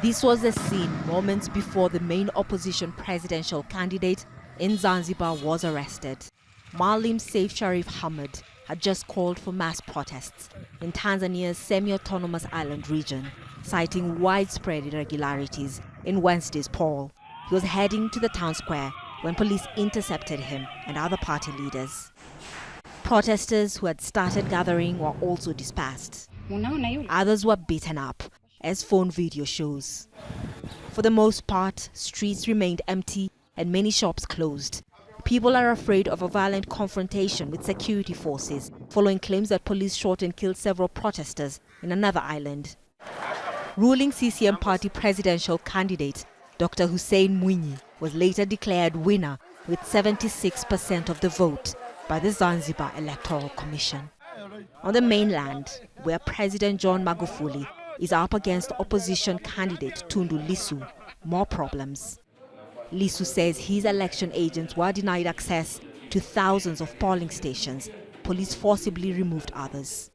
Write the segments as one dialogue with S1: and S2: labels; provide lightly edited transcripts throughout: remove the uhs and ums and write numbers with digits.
S1: This was the scene moments before the main opposition presidential candidate in Zanzibar was arrested. Maalim Seif Sharif Hamad had just called for mass protests in Tanzania's semi-autonomous island region, citing widespread irregularities in Wednesday's poll. He was heading to the town square when police intercepted him and other party leaders. Protesters who had started gathering were also dispersed. Others were beaten up, as phone video shows. For the most part, streets remained empty and many shops closed. People are afraid of a violent confrontation with security forces following claims that police shot and killed several protesters in another island. Ruling CCM party presidential candidate Dr. Hussein Mwinyi was later declared winner with 76% of the vote by the Zanzibar Electoral Commission. On the mainland, where President John Magufuli is up against opposition candidate Tundu Lissu, more problems. Lissu says his election agents were denied access to thousands of polling stations. Police forcibly removed others.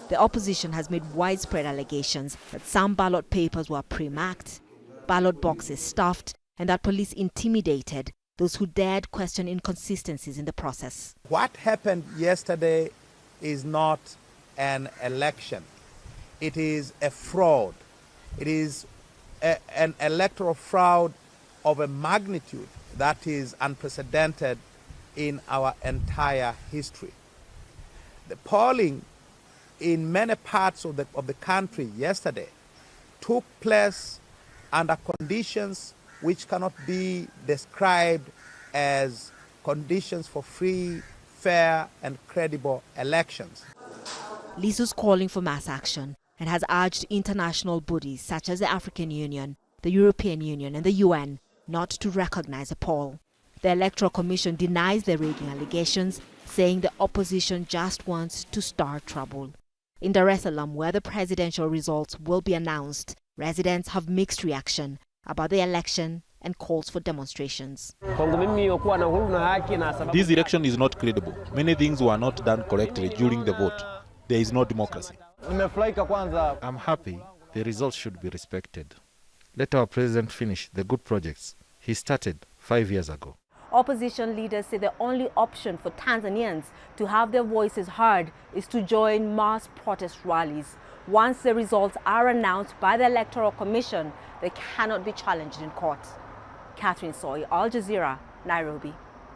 S1: The opposition has made widespread allegations that some ballot papers were pre-marked, ballot boxes stuffed, and that police intimidated those who dared question inconsistencies in the process.
S2: What happened yesterday is not an election. It is a fraud. It is an electoral fraud of a magnitude that is unprecedented in our entire history. The polling in many parts of the country yesterday took place under conditions which cannot be described as conditions for free, fair, and credible elections.
S1: Lissu's calling for mass action and has urged international bodies such as the African Union, the European Union, and the UN not to recognize the poll. The Electoral Commission denies the rigging allegations, saying the opposition just wants to start trouble. In Dar es Salaam, where the presidential results will be announced, residents have mixed reaction about the election and calls for demonstrations.
S3: This election is not credible. Many things were not done correctly during the vote. There is no democracy.
S4: I'm happy. The results should be respected. Let our president finish the good projects he started 5 years ago.
S1: Opposition leaders say the only option for Tanzanians to have their voices heard is to join mass protest rallies. Once the results are announced by the Electoral Commission, they cannot be challenged in court. Catherine Soy, Al Jazeera, Nairobi.